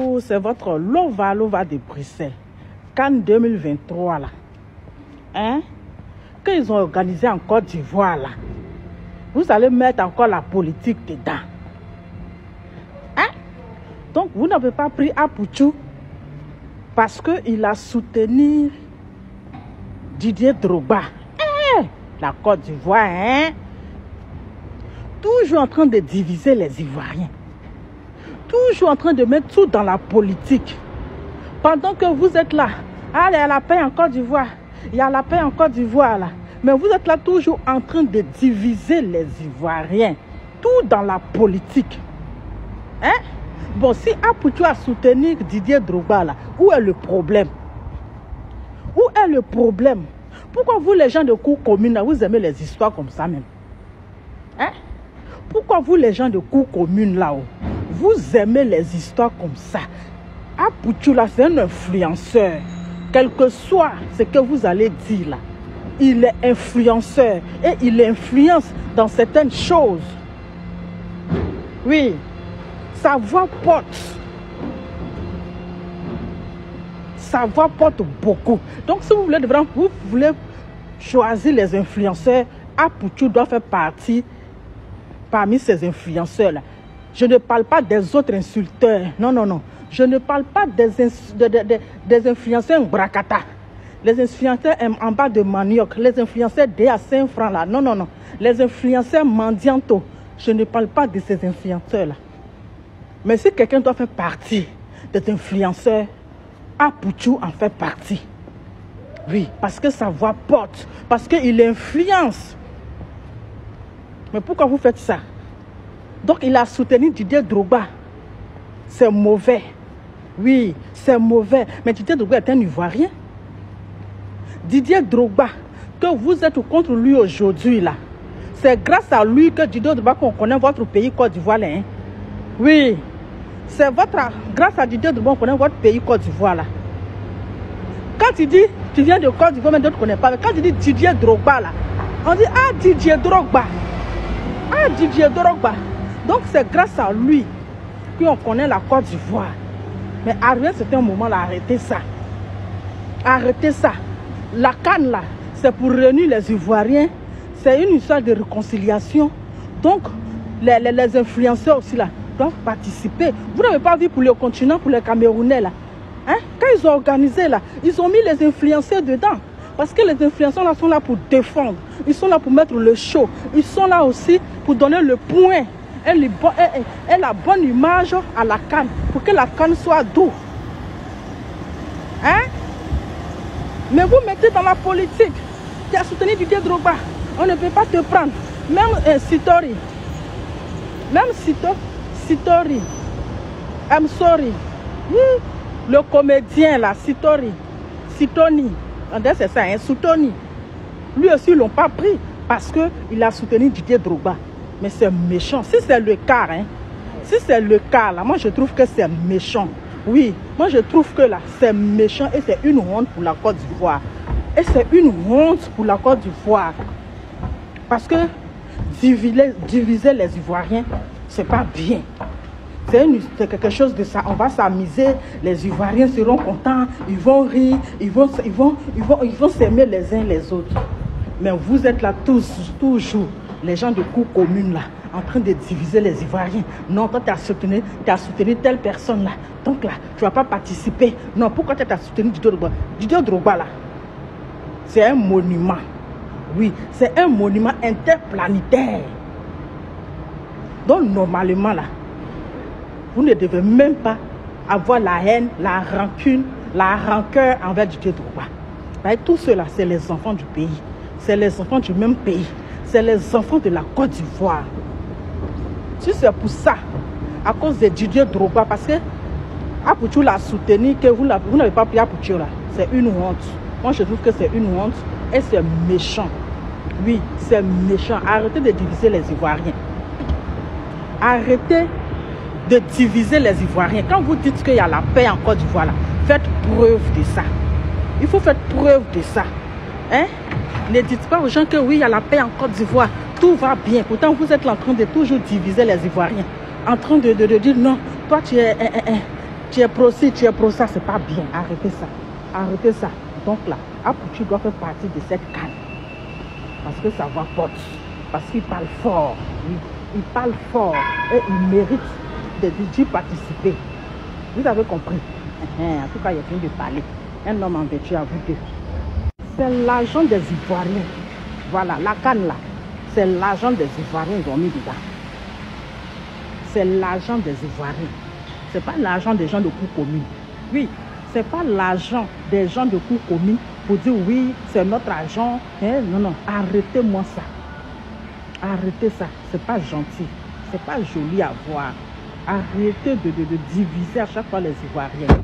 Ouh, c'est votre Lova de Bruxelles. Cannes 2023 là. Hein? Quand ils ont organisé en Côte d'Ivoire là, vous allez mettre encore la politique dedans. Hein? Donc vous n'avez pas pris Apouchou parce qu'il a soutenu Didier Drogba. La Côte d'Ivoire, hein? Toujours en train de diviser les Ivoiriens. Toujours en train de mettre tout dans la politique. Pendant que vous êtes là, ah, il y a la paix en Côte d'Ivoire. Il y a la paix en Côte d'Ivoire là. Mais vous êtes là toujours en train de diviser les Ivoiriens. Tout dans la politique. Hein? Bon, si Apouchou a soutenu Didier Drogba là, où est le problème? Où est le problème? Pourquoi vous, les gens de cour commune, là, vous aimez les histoires comme ça même? Hein? Pourquoi vous, les gens de cour commune, là-haut, vous aimez les histoires comme ça? Apouchou, là, c'est un influenceur. Quel que soit ce que vous allez dire, là, il est influenceur et il influence dans certaines choses. Oui, sa voix porte. Sa voix porte beaucoup. Donc, si vous voulez choisir les influenceurs, Apouchou doit faire partie parmi ces influenceurs-là. Je ne parle pas des autres insulteurs. Non, non, non. Je ne parle pas des influenceurs bracata. Les influenceurs en bas de manioc. Les influenceurs à 5 francs là. Non, non, non. Les influenceurs mendianto. Je ne parle pas de ces influenceurs-là. Mais si quelqu'un doit faire partie des influenceurs, Apouchou en fait partie. Oui, parce que sa voix porte. Parce qu'il influence. Mais pourquoi vous faites ça? Donc il a soutenu Didier Drogba. C'est mauvais. Oui, c'est mauvais. Mais Didier Drogba est un Ivoirien. Didier Drogba, que vous êtes contre lui aujourd'hui là, c'est grâce à lui que Didier Drogba qu'on connaît votre pays Côte d'Ivoire là. Hein? Oui, c'est grâce à Didier Drogba qu'on connaît votre pays Côte d'Ivoire là. Quand il dit, tu viens de Côte d'Ivoire, mais d'autres ne connaissent pas. Mais quand il dit Didier Drogba là, on dit, ah Didier Drogba. Ah Didier Drogba. Donc c'est grâce à lui qu'on connaît la Côte d'Ivoire. Mais à un certain moment, là, arrêtez ça. Arrêtez ça. La canne là, c'est pour réunir les Ivoiriens. C'est une histoire de réconciliation. Donc, les influenceurs aussi là doivent participer. Vous n'avez pas vu pour le continent, pour les Camerounais là. Hein? Quand ils ont organisé là, ils ont mis les influenceurs dedans. Parce que les influenceurs là sont là pour défendre. Ils sont là pour mettre le show. Ils sont là aussi pour donner le point. Et la bonne image à la canne. Pour que la canne soit douce. Hein? Mais vous mettez dans la politique. Tu as soutenu Didier Drogba. On ne peut pas te prendre. Même Sitori. Même Sitori. I'm sorry. Le comédien là, Sitoni. C'est ça, hein, Soutoni. Lui aussi, ils ne l'ont pas pris parce qu'il a soutenu Didier Drogba. Mais c'est méchant. Si c'est le cas, hein, si c'est le cas, là, moi je trouve que c'est méchant. Oui, moi je trouve que là, c'est méchant et c'est une honte pour la Côte d'Ivoire. Et c'est une honte pour la Côte d'Ivoire. Parce que diviser les Ivoiriens, c'est pas bien. C'est quelque chose de ça. On va s'amuser, les Ivoiriens seront contents, ils vont rire, ils vont s'aimer les uns les autres. Mais vous êtes là toujours, les gens de cour commune là, en train de diviser les Ivoiriens. Non, toi tu as soutenu telle personne là. Donc là, tu ne vas pas participer. Non, pourquoi tu as soutenu Didier Drogba? Didier Drogba là, c'est un monument. Oui, c'est un monument interplanétaire. Donc normalement là, vous ne devez même pas avoir la haine, la rancune, la rancœur envers Didier Drogba. Tout cela, c'est les enfants du pays. C'est les enfants du même pays. C'est les enfants de la Côte d'Ivoire. Si c'est pour ça, à cause de Didier Drogba, parce que Apouchou l'a soutenu, que vous n'avez pas pris Apouchou là, c'est une honte. Moi, je trouve que c'est une honte et c'est méchant. Oui, c'est méchant. Arrêtez de diviser les Ivoiriens. Arrêtez de diviser les Ivoiriens. Quand vous dites qu'il y a la paix en Côte d'Ivoire, faites preuve de ça. Il faut faire preuve de ça. Hein? Ne dites pas aux gens que oui, il y a la paix en Côte d'Ivoire. Tout va bien. Pourtant, vous êtes en train de toujours diviser les Ivoiriens. En train de dire non, toi tu es Tu es pro-ci, tu es pro-ça, c'est pas bien. Arrêtez ça. Arrêtez ça. Donc là, Apoutu doit faire partie de cette canne. Parce que ça va porte. Parce qu'il parle fort. Il parle fort. Et il mérite d'y participer. Vous avez compris? En tout cas, il a fini de parler. Un homme en vertu à vous deux. C'est l'argent des Ivoiriens. Voilà, la canne là. C'est l'argent des Ivoiriens qu'ils ont mis dedans. C'est l'argent des Ivoiriens. Ce n'est pas l'argent des gens de cour commune. Oui, ce n'est pas l'argent des gens de cour commune pour dire oui, c'est notre argent. Hein? Non, non, arrêtez-moi ça. Arrêtez ça. Ce n'est pas gentil. Ce n'est pas joli à voir. Arrêtez de diviser à chaque fois les Ivoiriens.